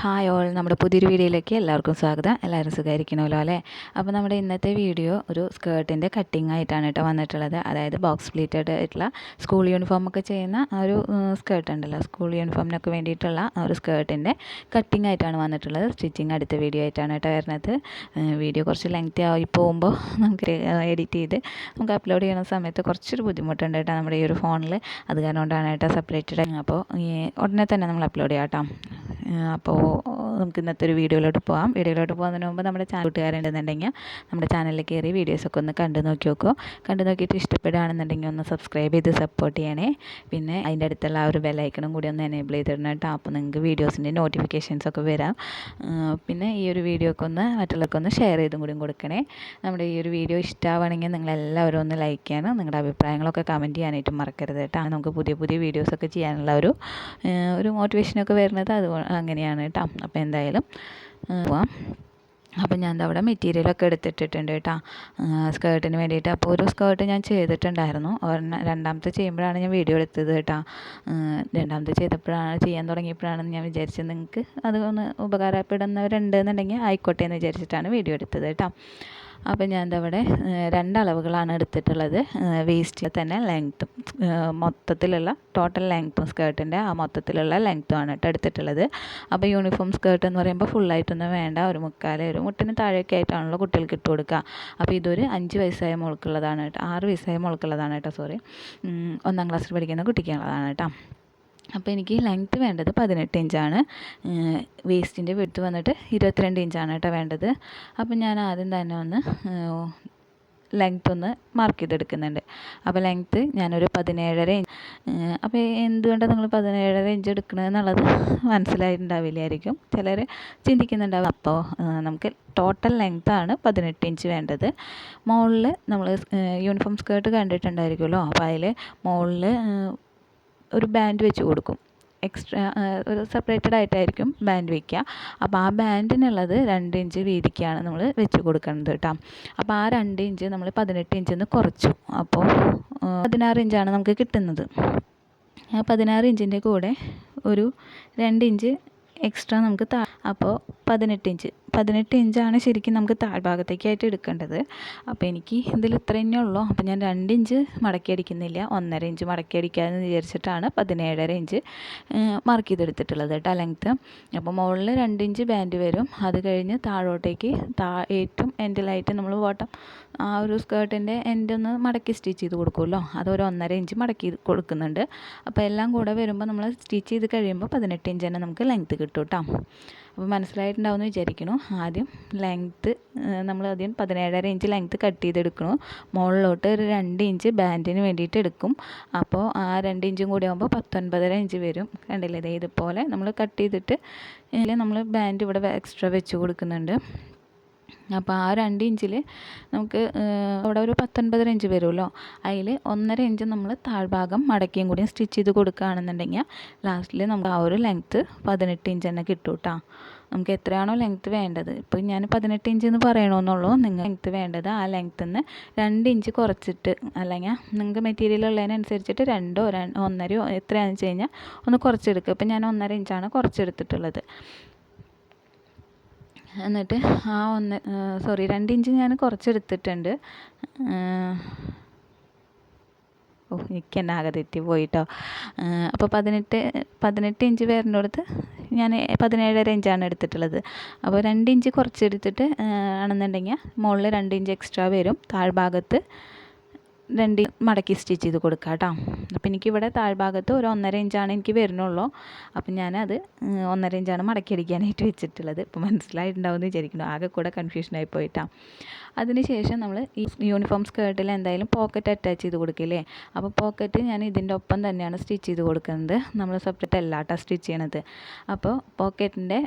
Hi all, നമ്മുടെ പുതിയൊരു വീഡിയോയിലേക്ക് എല്ലാവർക്കും സ്വാഗതം. എല്ലാവരും സുഖമായിരിക്കണമല്ലോ അല്ലേ? അപ്പോൾ നമ്മുടെ ഇന്നത്തെ വീഡിയോ ഒരു സ്കേർട്ടിൻ്റെ കട്ടിങ് ആയിട്ടാണ് കേട്ടോ വന്നിട്ടുള്ളത്. അതായത് ബോക്സ് പ്ലീറ്റഡ് ആയിട്ടുള്ള സ്കൂൾ യൂണിഫോമൊക്കെ ചെയ്യുന്ന ആ ഒരു സ്കേർട്ട് ഉണ്ടല്ലോ, സ്കൂൾ യൂണിഫോമിനൊക്കെ വേണ്ടിയിട്ടുള്ള ആ ഒരു സ്കേർട്ടിൻ്റെ കട്ടിങ് ആയിട്ടാണ് വന്നിട്ടുള്ളത്. സ്റ്റിച്ചിങ് അടുത്ത വീഡിയോ ആയിട്ടാണ് കേട്ടോ വരുന്നത്. വീഡിയോ കുറച്ച് ലെങ്തി ആയി പോകുമ്പോൾ നമുക്ക് എഡിറ്റ് ചെയ്ത് നമുക്ക് അപ്ലോഡ് ചെയ്യുന്ന സമയത്ത് കുറച്ചൊരു ബുദ്ധിമുട്ടുണ്ട് കേട്ടോ നമ്മുടെ ഈ ഒരു ഫോണിൽ. അത് കാരണം കൊണ്ടാണ് കേട്ടോ സെപ്പറേറ്റഡ്. അപ്പോൾ ഉടനെ തന്നെ നമ്മൾ അപ്ലോഡ് ചെയ്യാം കേട്ടോ. അപ്പോൾ നമുക്ക് ഇന്നത്തെ ഒരു വീഡിയോയിലോട്ട് പോകാം. വീഡിയോയിലോട്ട് പോകുന്നതിന് മുമ്പ് നമ്മുടെ ചാനൽ കൂട്ടുകാരുണ്ടെന്നുണ്ടെങ്കിൽ നമ്മുടെ ചാനലിൽ കയറി വീഡിയോസൊക്കെ ഒന്ന് കണ്ടു നോക്കിയോക്കോ. കണ്ടു നോക്കിയിട്ട് ഇഷ്ടപ്പെടുകയാണെന്നുണ്ടെങ്കിൽ ഒന്ന് സബ്സ്ക്രൈബ് ചെയ്ത് സപ്പോർട്ട് ചെയ്യണേ. പിന്നെ അതിൻ്റെ അടുത്തുള്ള ആ ഒരു ബെല്ലൈക്കണും കൂടി ഒന്ന് എനേബിൾ ചെയ്തിടണം കേട്ടോ. അപ്പോൾ നിങ്ങൾക്ക് വീഡിയോസിൻ്റെ നോട്ടിഫിക്കേഷൻസൊക്കെ വരാം. പിന്നെ ഈ ഒരു വീഡിയോ ഒക്കെ ഒന്ന് മറ്റുള്ളവർക്ക് ഒന്ന് ഷെയർ ചെയ്തും കൂടി കൊടുക്കണേ. നമ്മുടെ ഈ ഒരു വീഡിയോ ഇഷ്ടമാണെങ്കിൽ നിങ്ങളെല്ലാവരും ഒന്ന് ലൈക്ക് ചെയ്യാനും നിങ്ങളുടെ അഭിപ്രായങ്ങളൊക്കെ കമൻറ്റ് ചെയ്യാനായിട്ട് മറക്കരുത് കേട്ടോ. നമുക്ക് പുതിയ പുതിയ വീഡിയോസൊക്കെ ചെയ്യാനുള്ള ഒരു മോട്ടിവേഷനൊക്കെ വരുന്നത് അങ്ങനെയാണ് കേട്ടോ. അപ്പോൾ എന്തായാലും പോവാം. അപ്പോൾ ഞാൻ അവിടെ മെറ്റീരിയലൊക്കെ എടുത്തിട്ടിട്ടുണ്ട് കേട്ടോ സ്കേർട്ടിന് വേണ്ടിയിട്ട്. അപ്പോൾ ഒരു സ്കേർട്ട് ഞാൻ ചെയ്തിട്ടുണ്ടായിരുന്നു. രണ്ടാമത്തെ ചെയ്യുമ്പോഴാണ് ഞാൻ വീഡിയോ എടുത്തത് കേട്ടോ. രണ്ടാമത്തെ ചെയ്യാൻ തുടങ്ങിയപ്പോഴാണ് ഞാൻ വിചാരിച്ചത് നിങ്ങൾക്ക് അത് ഒന്ന് ഉപകാരപ്പെടുന്നവരുണ്ടെന്നുണ്ടെങ്കിൽ ആയിക്കോട്ടെ എന്ന് വിചാരിച്ചിട്ടാണ് വീഡിയോ എടുത്തത് കേട്ടോ. അപ്പോൾ ഞാൻ അവിടെ രണ്ടളവുകളാണ് എടുത്തിട്ടുള്ളത്. വേസ്റ്റിൽ തന്നെ ലെങ്ത്തും മൊത്തത്തിലുള്ള ടോട്ടൽ ലെങ്ത്തും സ്കേർട്ടിൻ്റെ ആ മൊത്തത്തിലുള്ള ലെങ്ത്തുമാണ് കേട്ടോ എടുത്തിട്ടുള്ളത്. അപ്പോൾ യൂണിഫോം സ്കേർട്ട് എന്ന് പറയുമ്പോൾ ഫുള്ളായിട്ടൊന്നും വേണ്ട, ഒരു മുട്ടിന് താഴെയൊക്കെ ആയിട്ടാണല്ലോ കുട്ടികൾക്ക് ഇട്ട് കൊടുക്കുക. അപ്പോൾ ഇതൊരു 5 വയസ്സായ മോൾക്കുള്ളതാണ് കേട്ടോ, 6 വയസ്സായ മോൾക്കുള്ളതാണ് കേട്ടോ. ഒന്നാം ക്ലാസ്സിൽ പഠിക്കുന്ന കുട്ടിക്കുള്ളതാണ് കേട്ടോ. അപ്പോൾ എനിക്ക് ലെങ്ത്ത് വേണ്ടത് 18 ഇഞ്ചാണ്. വേസ്റ്റിൻ്റെ വിഡ്ത്ത് വന്നിട്ട് 22 ഇഞ്ചാണ് കേട്ടോ വേണ്ടത്. അപ്പോൾ ഞാൻ ആദ്യം തന്നെ ഒന്ന് ലെങ്ത്ത് ഒന്ന് മാർക്ക് ചെയ്തെടുക്കുന്നുണ്ട്. അപ്പോൾ ലെങ്ത്ത് ഞാനൊരു 17.5 ഇഞ്ച്. അപ്പോൾ എന്തുകൊണ്ടാണ് നിങ്ങൾ 17.5 ഇഞ്ച് എടുക്കണമെന്നുള്ളത് മനസ്സിലായിട്ടുണ്ടാവില്ലായിരിക്കും, ചിലർ ചിന്തിക്കുന്നുണ്ടാവും. അപ്പോൾ നമുക്ക് ടോട്ടൽ ലെങ്ത്താണ് 18 ഇഞ്ച് വേണ്ടത്. മുകളിൽ നമ്മൾ യൂണിഫോം സ്കേർട്ട് കണ്ടിട്ടുണ്ടായിരിക്കുമല്ലോ, അപ്പോൾ അതിൽ മുകളിൽ ഒരു ബാൻഡ് വെച്ച് കൊടുക്കും. എക്സ്ട്രാ ഒരു സെപ്പറേറ്റഡ് ആയിട്ടായിരിക്കും ബാൻഡ് വയ്ക്കുക. അപ്പോൾ ആ ബാൻഡിനുള്ളത് 2 ഇഞ്ച് വീതിക്കാണ് നമ്മൾ വെച്ച് കൊടുക്കുന്നത് കേട്ടോ. അപ്പോൾ ആ 2 ഇഞ്ച് നമ്മൾ 18 ഇഞ്ചിൽ നിന്ന് കുറച്ചു. അപ്പോൾ 16 ഇഞ്ചാണ് നമുക്ക് കിട്ടുന്നത്. ആ 16 ഇഞ്ചിൻ്റെ കൂടെ ഒരു 2 ഇഞ്ച് എക്സ്ട്രാ നമുക്ക് അപ്പോൾ 18 ഇഞ്ചാണ് ശരിക്കും നമുക്ക് താഴ്ഭാഗത്തേക്കായിട്ട് എടുക്കേണ്ടത്. അപ്പോൾ എനിക്ക് ഇതിൽ ഇത്ര തന്നെ ഉള്ളൂ. അപ്പോൾ ഞാൻ 2 ഇഞ്ച് മടക്കി അടിക്കുന്നില്ല, 1.5 ഇഞ്ച് മടക്കി അടിക്കാമെന്ന് വിചാരിച്ചിട്ടാണ് 17.5 ഇഞ്ച് മാർക്ക് ചെയ്തെടുത്തിട്ടുള്ളത് കേട്ടോ ലെങ്ത്ത്. അപ്പോൾ മുകളിൽ 2 ഇഞ്ച് ബാൻഡ് വരും. അത് കഴിഞ്ഞ് താഴോട്ടേക്ക് ഏറ്റവും എൻഡിലായിട്ട് നമ്മൾ ആ ഒരു സ്കേർട്ടിൻ്റെ എൻഡ് ഒന്ന് മടക്കി സ്റ്റിച്ച് ചെയ്ത് കൊടുക്കുമല്ലോ, അതൊരു 1.5 ഇഞ്ച് മടക്കി കൊടുക്കുന്നുണ്ട്. അപ്പോൾ എല്ലാം കൂടെ വരുമ്പോൾ നമ്മൾ സ്റ്റിച്ച് ചെയ്ത് കഴിയുമ്പോൾ 18 ഇഞ്ച് തന്നെ നമുക്ക് ലെങ്ത്ത് കിട്ടും കേട്ടോ. അപ്പോൾ മനസ്സിലായിട്ടുണ്ടാവുമെന്ന് വിചാരിക്കുന്നു. ആദ്യം ലെങ്ത്ത് നമ്മൾ ആദ്യം 17.5 ഇഞ്ച് ലെങ്ത്ത് കട്ട് ചെയ്തെടുക്കണു. മുകളിലോട്ട് ഒരു 2 ഇഞ്ച് ബാൻഡിന് വേണ്ടിയിട്ട് എടുക്കും. അപ്പോൾ ആ 2 ഇഞ്ചും കൂടി ആകുമ്പോൾ 19.5 ഇഞ്ച് വരും. കണ്ടില്ലേ, ഇതുപോലെ നമ്മൾ കട്ട് ചെയ്തിട്ട് നമ്മൾ ബാൻഡ് ഇവിടെ എക്സ്ട്രാ വെച്ച് കൊടുക്കുന്നുണ്ട്. അപ്പോൾ ആ 2 ഇഞ്ചിൽ നമുക്ക് അവിടെ ഒരു 19.5 ഇഞ്ച് വരുമല്ലോ, അതിൽ 1.5 ഇഞ്ച് നമ്മൾ താഴ്ഭാഗം മടക്കിയും കൂടി സ്റ്റിച്ച് ചെയ്ത് കൊടുക്കുകയാണെന്നുണ്ടെങ്കിൽ ലാസ്റ്റിൽ നമുക്ക് ആ ഒരു ലെങ്ത്ത് 18 ഇഞ്ച് തന്നെ കിട്ടും കേട്ടോ. നമുക്ക് എത്രയാണോ ലെങ്ത്ത് വേണ്ടത്, ഇപ്പോൾ ഞാൻ 18 ഇഞ്ച് എന്ന് പറയണമെന്നുള്ളൂ, നിങ്ങൾ ലെങ്ത്ത് വേണ്ടത് ആ ലെങ്ത്തിൽ നിന്ന് 2 ഇഞ്ച് കുറച്ചിട്ട്, അല്ലെങ്കിൽ നിങ്ങൾക്ക് മെറ്റീരിയൽ ഉള്ളതിനനുസരിച്ചിട്ട് 2 1.5 എത്രയാണെന്ന് വെച്ച് കഴിഞ്ഞാൽ ഒന്ന് കുറച്ചെടുക്കുക. ഇപ്പോൾ ഞാൻ 1.5 ഇഞ്ചാണ് കുറച്ചെടുത്തിട്ടുള്ളത്. എന്നിട്ട് ആ 2 ഇഞ്ച് ഞാൻ കുറച്ചെടുത്തിട്ടുണ്ട്. എനിക്ക് തന്നെ ആകെ തെറ്റി പോയിട്ടോ. അപ്പോൾ 18 ഇഞ്ച് വരുന്നിടത്ത് ഞാൻ 17.5 ഇഞ്ചാണ് എടുത്തിട്ടുള്ളത്. അപ്പോൾ 2 ഇഞ്ച് കുറച്ചെടുത്തിട്ട് ആണെന്നുണ്ടെങ്കിൽ മുകളിൽ 2 ഇഞ്ച് എക്സ്ട്രാ വരും. താഴ്ഭാഗത്ത് 2 മടക്കി സ്റ്റിച്ച് ചെയ്ത് കൊടുക്കുക കേട്ടോ. അപ്പോൾ എനിക്കിവിടെ താഴ്ഭാഗത്ത് ഒരു 1.5 ഇഞ്ചാണ് എനിക്ക് വരുന്നുള്ളൂ. അപ്പം ഞാനത് 1.5 ഇഞ്ചാണ് മടക്കി അടിക്കാനായിട്ട് വെച്ചിട്ടുള്ളത്. ഇപ്പോൾ മനസ്സിലായിട്ടുണ്ടാവുമെന്ന് വിചാരിക്കുന്നു, ആകെ കൂടെ കൺഫ്യൂഷനായി പോയിട്ടാണ്. അതിനുശേഷം നമ്മൾ ഈ യൂണിഫോം സ്കേർട്ടിൽ എന്തായാലും പോക്കറ്റ് അറ്റാച്ച് ചെയ്ത് കൊടുക്കില്ലേ. അപ്പോൾ പോക്കറ്റ് ഞാൻ ഇതിൻ്റെ ഒപ്പം തന്നെയാണ് സ്റ്റിച്ച് ചെയ്ത് കൊടുക്കുന്നത്. നമ്മൾ സെപ്പറേറ്റ് അല്ല കേട്ടോ സ്റ്റിച്ച് ചെയ്യണത്. അപ്പോൾ പോക്കറ്റിൻ്റെ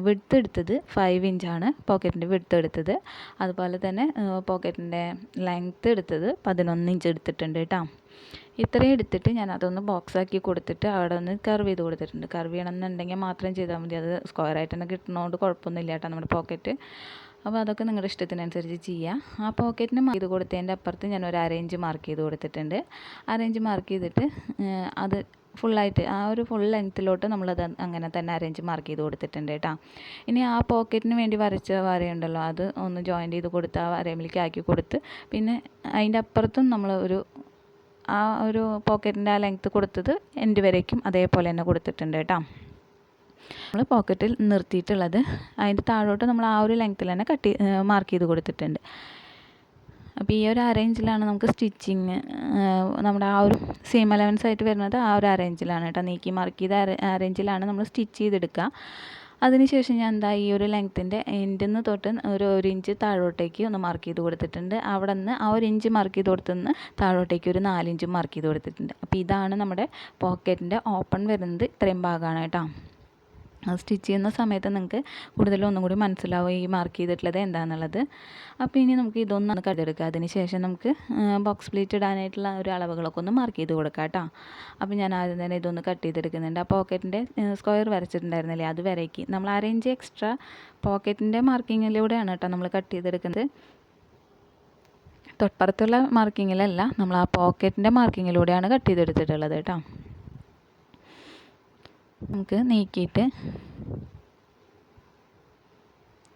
വിഡ്ത്ത് എടുത്തത് 5 ഇഞ്ചാണ് പോക്കറ്റിൻ്റെ വിഡ്ത്ത് എടുത്തത്. അതുപോലെ തന്നെ പോക്കറ്റിൻ്റെ ലെങ്ത്ത് എടുത്തത് 11 ഇഞ്ച് എടുത്തിട്ടുണ്ട് കേട്ടോ. ഇത്രയും എടുത്തിട്ട് ഞാൻ അതൊന്ന് ബോക്സാക്കി കൊടുത്തിട്ട് അവിടെ ഒന്ന് കർവ് ചെയ്ത് കൊടുത്തിട്ടുണ്ട്. കർവ് ചെയ്യണമെന്നുണ്ടെങ്കിൽ മാത്രം ചെയ്താൽ മതി, അത് സ്ക്വയറായിട്ട് തന്നെ കിട്ടുന്നതുകൊണ്ട് കുഴപ്പമൊന്നുമില്ല കേട്ടോ നമ്മുടെ പോക്കറ്റ്. അപ്പോൾ അതൊക്കെ നിങ്ങളുടെ ഇഷ്ടത്തിനനുസരിച്ച് ചെയ്യാം. ആ പോക്കറ്റിന് മാർക്ക് ചെയ്ത് കൊടുത്തതിൻ്റെ അപ്പുറത്ത് ഞാൻ ഒരു അരയിഞ്ച് മാർക്ക് ചെയ്ത് കൊടുത്തിട്ടുണ്ട്. അരയിഞ്ച് മാർക്ക് ചെയ്തിട്ട് അത് ഫുള്ളായിട്ട് ആ ഒരു ഫുൾ ലെങ്ത്തിലോട്ട് നമ്മളത് അങ്ങനെ തന്നെ അരയിഞ്ച് മാർക്ക് ചെയ്ത് കൊടുത്തിട്ടുണ്ട് കേട്ടോ. ഇനി ആ പോക്കറ്റിന് വേണ്ടി വരച്ച വരയുണ്ടല്ലോ, അത് ഒന്ന് ജോയിൻ്റ് ചെയ്ത് കൊടുത്ത് ആ വരയിലേക്ക് ആക്കി കൊടുത്ത് പിന്നെ അതിൻ്റെ അപ്പുറത്തും നമ്മൾ ആ ഒരു പോക്കറ്റിൻ്റെ ആ ലെങ്ത്ത് കൊടുത്തത് എൻഡ് വരേക്കും അതേപോലെ തന്നെ കൊടുത്തിട്ടുണ്ട് കേട്ടോ. നമ്മൾ പോക്കറ്റിൽ നിർത്തിയിട്ടുള്ളത് അതിൻ്റെ താഴോട്ട് നമ്മൾ ആ ഒരു ലെങ്ത്തിൽ തന്നെ മാർക്ക് ചെയ്ത് കൊടുത്തിട്ടുണ്ട്. അപ്പോൾ ഈ ഒരു അറേഞ്ചിലാണ് നമുക്ക് സ്റ്റിച്ചിങ് നമ്മുടെ ആ ഒരു സെയിം അലവൻസ് ആയിട്ട് വരുന്നത് ആ ഒരു അറേഞ്ചിലാണ് കേട്ടോ. നീക്കി മാർക്ക് ചെയ്ത അറേഞ്ചിലാണ് നമ്മൾ സ്റ്റിച്ച് ചെയ്തെടുക്കുക. അതിനുശേഷം ഞാൻ എന്താ ഈ ഒരു ലെങ്ത്തിൻ്റെ എൻഡിൽ നിന്ന് തൊട്ട് ഒരു ഇഞ്ച് താഴോട്ടേക്ക് ഒന്ന് മാർക്ക് ചെയ്ത് കൊടുത്തിട്ടുണ്ട്. അവിടെ നിന്ന് ആ ഒരു ഇഞ്ച് മാർക്ക് ചെയ്ത് കൊടുത്തുനിന്ന് താഴോട്ടേക്ക് ഒരു 4 ഇഞ്ച് മാർക്ക് ചെയ്ത് കൊടുത്തിട്ടുണ്ട്. അപ്പോൾ ഇതാണ് നമ്മുടെ പോക്കറ്റിൻ്റെ ഓപ്പൺ വരുന്നത്, ഇത്രയും ഭാഗമാണ് കേട്ടോ. അത് സ്റ്റിച്ച് ചെയ്യുന്ന സമയത്ത് നിങ്ങൾക്ക് കൂടുതലും ഒന്നും കൂടി മനസ്സിലാവും ഈ മാർക്ക് ചെയ്തിട്ടുള്ളത് എന്താണെന്നുള്ളത്. അപ്പോൾ ഇനി നമുക്ക് ഇതൊന്ന് കട്ടെടുക്കുക. അതിന് ശേഷം നമുക്ക് ബോക്സ് പ്ലീറ്റ് ഇടാനായിട്ടുള്ള ഒരു അളവുകളൊക്കെ ഒന്ന് മാർക്ക് ചെയ്ത് കൊടുക്കാം കേട്ടോ. അപ്പോൾ ഞാൻ ആദ്യം തന്നെ ഇതൊന്ന് കട്ട് ചെയ്തെടുക്കുന്നുണ്ട്. ആ പോക്കറ്റിൻ്റെ സ്ക്വയർ വരച്ചിട്ടുണ്ടായിരുന്നില്ലേ, അത് വരയ്ക്ക് നമ്മൾ അരയിഞ്ച് എക്സ്ട്രാ പോക്കറ്റിൻ്റെ മാർക്കിങ്ങിലൂടെയാണ് കേട്ടോ നമ്മൾ കട്ട് ചെയ്തെടുക്കുന്നത്. തൊട്ടപ്പുറത്തുള്ള മാർക്കിങ്ങിലല്ല, നമ്മൾ ആ പോക്കറ്റിൻ്റെ മാർക്കിങ്ങിലൂടെയാണ് കട്ട് ചെയ്തെടുത്തിട്ടുള്ളത് കേട്ടോ. നമുക്ക് നീക്കിയിട്ട്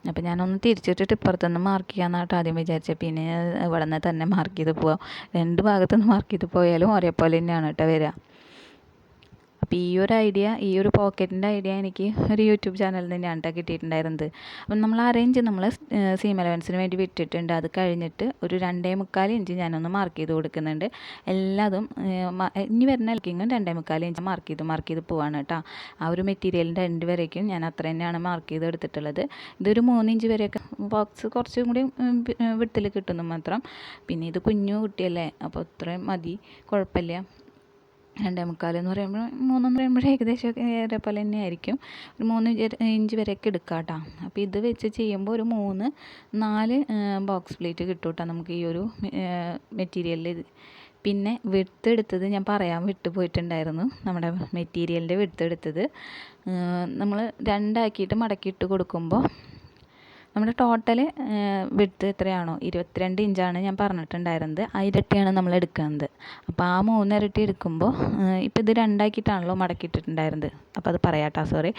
അപ്പോൾ ഞാനൊന്ന് തിരിച്ചിട്ടിട്ട് ഇപ്പുറത്തുനിന്ന് മാർക്ക് ചെയ്യാമെന്നാട്ടോ ആദ്യം വിചാരിച്ചത്. പിന്നെ ഇവിടെ നിന്ന് തന്നെ മാർക്ക് ചെയ്ത് പോവാം. 2 ഭാഗത്തുനിന്ന് മാർക്ക് ചെയ്ത് പോയാലും ഒരേപോലെ തന്നെയാണ് കേട്ടോ വരിക. അപ്പോൾ ഈ ഒരു പോക്കറ്റിൻ്റെ ഐഡിയ എനിക്ക് ഒരു യൂട്യൂബ് ചാനലിൽ തന്നെയാണ് കേട്ടോ കിട്ടിയിട്ടുണ്ടായിരുന്നത്. അപ്പം നമ്മൾ അറേഞ്ച് നമ്മൾ സീം അലവൻസിന് വേണ്ടി വിട്ടിട്ടുണ്ട്. അത് കഴിഞ്ഞിട്ട് ഒരു 2.25 ഇഞ്ച് ഞാനൊന്ന് മാർക്ക് ചെയ്ത് കൊടുക്കുന്നുണ്ട്. എല്ലാതും ഇനി വരുന്ന ലെക്കിങ്ങും 2.25 ഇഞ്ച് മാർക്ക് ചെയ്ത് പോവാണ് കേട്ടോ. ആ ഒരു മെറ്റീരിയലിൻ്റെ എൻഡ് വരേക്കും ഞാൻ അത്ര തന്നെയാണ് മാർക്ക് ചെയ്ത് എടുത്തിട്ടുള്ളത്. ഇതൊരു 3 ഇഞ്ച് വരെയൊക്കെ ബോക്സ് കുറച്ചും കൂടി വിട്ടിൽ കിട്ടുന്നു മാത്രം. പിന്നെ ഇത് കുഞ്ഞു കുട്ടിയല്ലേ, അപ്പോൾ ഇത്രയും മതി, കുഴപ്പമില്ല. 2.25 എന്ന് പറയുമ്പോൾ 3 എന്ന് പറയുമ്പോൾ ഏകദേശം പോലെ തന്നെ ആയിരിക്കും. ഒരു 3 ഇഞ്ച് വരെയൊക്കെ എടുക്കാം കേട്ടോ. അപ്പോൾ ഇത് വെച്ച് ചെയ്യുമ്പോൾ ഒരു 3-4 ബോക്സ് പ്ലേറ്റ് കിട്ടും കേട്ടോ നമുക്ക് ഈ ഒരു മെറ്റീരിയലിൽ. പിന്നെ വിഡ്ത്ത് എടുത്തത് ഞാൻ പറയാൻ വിട്ടുപോയിട്ടുണ്ടായിരുന്നു. നമ്മുടെ മെറ്റീരിയലിൻ്റെ വിഡ്ത്ത് എടുത്തത് നമ്മൾ 2 ആക്കിയിട്ട് മടക്കിയിട്ട് കൊടുക്കുമ്പോൾ നമ്മുടെ ടോട്ടൽ വിഡ്ത്ത് എത്രയാണോ 22 ഇഞ്ചാണ് ഞാൻ പറഞ്ഞിട്ടുണ്ടായിരുന്നത്. ആ ഇരട്ടിയാണ് നമ്മൾ എടുക്കുന്നത്. അപ്പോൾ ആ 3 ഇരട്ടി എടുക്കുമ്പോൾ ഇപ്പോൾ ഇത് 2 ആക്കിയിട്ടാണല്ലോ മടക്കിയിട്ടുണ്ടായിരുന്നത്. അപ്പോൾ അത് പറയാട്ടോ, സോറി.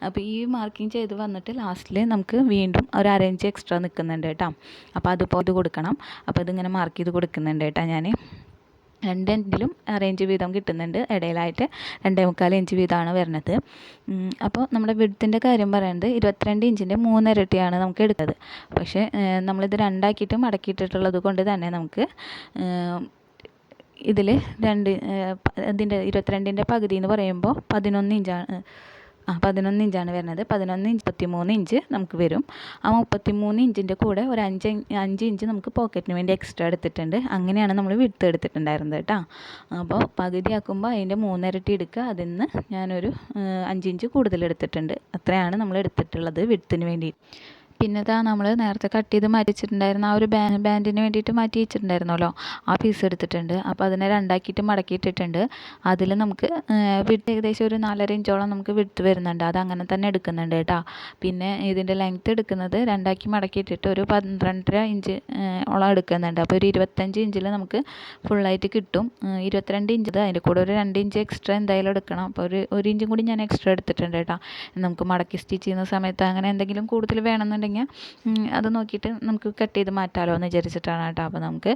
അപ്പോൾ ഈ മാർക്കിങ് ചെയ്ത് വന്നിട്ട് ലാസ്റ്റിൽ നമുക്ക് വീണ്ടും ഒരു അരയിഞ്ച് എക്സ്ട്രാ നിൽക്കുന്നുണ്ട് കേട്ടോ. അപ്പോൾ അതുപോലെ ഇത് കൊടുക്കണം. അപ്പോൾ ഇതിങ്ങനെ മാർക്ക് ചെയ്ത് കൊടുക്കുന്നുണ്ട് കേട്ടോ ഞാൻ. 2 എൻഡിലും അരയിഞ്ച് വീതം കിട്ടുന്നുണ്ട്. ഇടയിലായിട്ട് 2.25 ഇഞ്ച് വീതമാണ് വരുന്നത്. അപ്പോൾ നമ്മുടെ വിഡ്ത്തിൻ്റെ കാര്യം പറയുന്നത് 22 ഇഞ്ചിൻ്റെ 3 ഇരട്ടിയാണ് നമുക്ക് എടുത്തത്. പക്ഷേ നമ്മളിത് 2 ആക്കിയിട്ട് മടക്കിയിട്ടിട്ടുള്ളത് കൊണ്ട് തന്നെ നമുക്ക് ഇതിൽ ഇതിൻ്റെ 22ൻ്റെ പകുതി എന്ന് പറയുമ്പോൾ 11 ഇഞ്ചാണ് 11 ഇഞ്ചാണ് വരുന്നത്. 11 ഇഞ്ച് 33 ഇഞ്ച് നമുക്ക് വരും. ആ 33 ഇഞ്ചിൻ്റെ കൂടെ ഒരു 5 ഇഞ്ച് നമുക്ക് പോക്കറ്റിന് വേണ്ടി എക്സ്ട്രാ എടുത്തിട്ടുണ്ട്. അങ്ങനെയാണ് നമ്മൾ വിഡ്ത്ത് എടുത്തിട്ടുണ്ടായിരുന്നത് കേട്ടോ. അപ്പോൾ പകുതിയാക്കുമ്പോൾ അതിൻ്റെ 3 ഇരട്ടി എടുക്കുക. അതിൽ നിന്ന് ഞാനൊരു 5 ഇഞ്ച് കൂടുതൽ എടുത്തിട്ടുണ്ട്. അത്രയാണ് നമ്മൾ എടുത്തിട്ടുള്ളത് വിഡ്ത്തിന് വേണ്ടി. പിന്നെ ഇതാ നമ്മൾ നേരത്തെ കട്ട് ചെയ്ത് മാറ്റി വെച്ചിട്ടുണ്ടായിരുന്ന ആ ഒരു ബാൻഡിന് വേണ്ടിയിട്ട് മാറ്റി വെച്ചിട്ടുണ്ടായിരുന്നല്ലോ, ആ പീസ് എടുത്തിട്ടുണ്ട്. അപ്പോൾ അതിനെ 2 ആക്കിയിട്ട് മടക്കിയിട്ടിട്ടുണ്ട്. അതിൽ നമുക്ക് വിഡ്ത്ത് ഏകദേശം ഒരു 4.5 ഇഞ്ചോളം നമുക്ക് വിഡ്ത്ത് വരുന്നുണ്ട്. അത് അങ്ങനെ തന്നെ എടുക്കുന്നുണ്ട് കേട്ടോ. പിന്നെ ഇതിൻ്റെ ലെങ്ത്ത് എടുക്കുന്നത് 2 ആക്കി മടക്കിയിട്ടിട്ട് ഒരു 12.5 ഇഞ്ച് ഓളം എടുക്കുന്നുണ്ട്. അപ്പോൾ ഒരു 25 ഇഞ്ചിൽ നമുക്ക് ഫുള്ളായിട്ട് കിട്ടും. 22 ഇഞ്ച് അതിൻ്റെ കൂടെ ഒരു 2 ഇഞ്ച് എക്സ്ട്രാ എന്തായാലും എടുക്കണം. അപ്പോൾ ഒരു ഇഞ്ചും കൂടി ഞാൻ എക്സ്ട്രാ എടുത്തിട്ടുണ്ട് കേട്ടോ. നമുക്ക് മടക്കി സ്റ്റിച്ച് ചെയ്യുന്ന സമയത്ത് അങ്ങനെ എന്തെങ്കിലും കൂടുതൽ വേണമെന്നുണ്ടെങ്കിൽ അത് നോക്കിയിട്ട് നമുക്ക് കട്ട് ചെയ്ത് മാറ്റാമല്ലോ എന്ന് വിചാരിച്ചിട്ടാണ് കേട്ടോ. അപ്പോൾ നമുക്ക്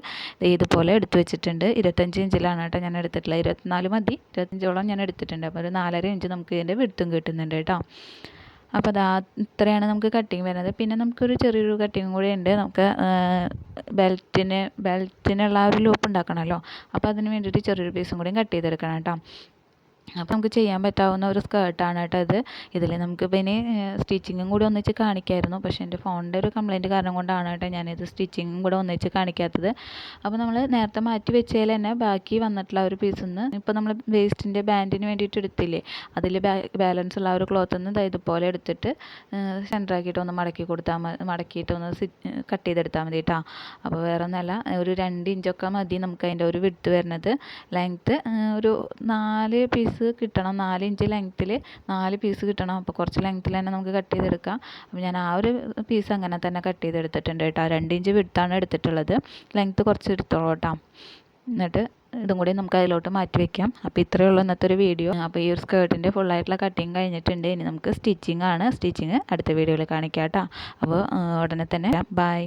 ഇതുപോലെ എടുത്ത് വെച്ചിട്ടുണ്ട്. 25 ഇഞ്ചിലാണ് കേട്ടോ ഞാൻ എടുത്തിട്ടുള്ളത്. 24 മതി, 25ഓളം ഞാൻ എടുത്തിട്ടുണ്ട്. അപ്പോൾ ഒരു 4.5 ഇഞ്ച് നമുക്ക് ഇതിൻ്റെ വിഡ്ത്തും കിട്ടുന്നുണ്ട് കേട്ടോ. അപ്പോൾ ഇത്രയാണ് നമുക്ക് കട്ടിങ് വരുന്നത്. പിന്നെ നമുക്കൊരു ചെറിയൊരു കട്ടിങ് കൂടി ഉണ്ട്. നമുക്ക് ബെൽറ്റിനുള്ള ആ ഒരു ലൂപ്പ് ഉണ്ടാക്കണമല്ലോ. അപ്പോൾ അതിന് വേണ്ടിയിട്ട് ചെറിയൊരു പീസും കൂടി കട്ട് ചെയ്തെടുക്കണം കേട്ടോ. അപ്പോൾ നമുക്ക് ചെയ്യാൻ പറ്റാവുന്ന ഒരു സ്കേർട്ടാണ് കേട്ടോ ഇത്. ഇതിൽ നമുക്ക് പിന്നെ സ്റ്റിച്ചിങ്ങും കൂടി ഒന്നിച്ച് കാണിക്കായിരുന്നു. പക്ഷേ എൻ്റെ ഫോണിൻ്റെ ഒരു കംപ്ലയിൻറ്റ് കാരണം കൊണ്ടാണ് കേട്ടോ ഞാനിത് സ്റ്റിച്ചിങ്ങും കൂടെ ഒന്നിച്ച് കാണിക്കാത്തത്. അപ്പോൾ നമ്മൾ നേരത്തെ മാറ്റി വെച്ചതിൽ തന്നെ ബാക്കി വന്നിട്ടുള്ള ഒരു പീസിൽ നിന്ന് ഇപ്പോൾ നമ്മൾ വേസ്റ്റിൻ്റെ ബാൻഡിന് വേണ്ടിയിട്ട് എടുത്തില്ലേ, അതിൽ ബാലൻസ് ഉള്ള ഒരു ക്ലോത്തിൽ നിന്ന് ഇതുപോലെ എടുത്തിട്ട് സെൻറ്ററാക്കിയിട്ട് ഒന്ന് മടക്കിയിട്ട് ഒന്ന് കട്ട് ചെയ്തെടുത്താൽ മതി കേട്ടോ. അപ്പോൾ വേറെ ഒന്നല്ല, ഒരു 2 ഇഞ്ചൊക്കെ മതി നമുക്ക് അതിൻ്റെ ഒരു വിഡ്ത്ത് വരുന്നത്. ലെങ്ത്ത് ഒരു 4 പീസ് പീസ് കിട്ടണം, 4 ഇഞ്ച് ലെങ്ത്തിൽ 4 പീസ് കിട്ടണം. അപ്പോൾ കുറച്ച് ലെങ്ത്തിൽ തന്നെ നമുക്ക് കട്ട് ചെയ്തെടുക്കാം. അപ്പോൾ ഞാൻ ആ ഒരു പീസ് അങ്ങനെ തന്നെ കട്ട് ചെയ്തെടുത്തിട്ടുണ്ട് കേട്ടോ. 2 ഇഞ്ച് വിഡ്ത്താണ് എടുത്തിട്ടുള്ളത്. ലെങ്ത്ത് കുറച്ച് എടുത്തോളൂ കേട്ടോ. എന്നിട്ട് ഇതും കൂടി നമുക്ക് അതിലോട്ട് മാറ്റി വയ്ക്കാം. അപ്പോൾ ഇത്രയേ ഉള്ളൂ ഇന്നത്തെ ഒരു വീഡിയോ. അപ്പോൾ ഈ ഒരു സ്കേർട്ടിൻ്റെ ഫുള്ളായിട്ടുള്ള കട്ടിങ് കഴിഞ്ഞിട്ടുണ്ട്. ഇനി നമുക്ക് സ്റ്റിച്ചിങ് അടുത്ത വീഡിയോയിൽ കാണിക്കാം കേട്ടോ. അപ്പോൾ ഉടനെ തന്നെ ബൈ.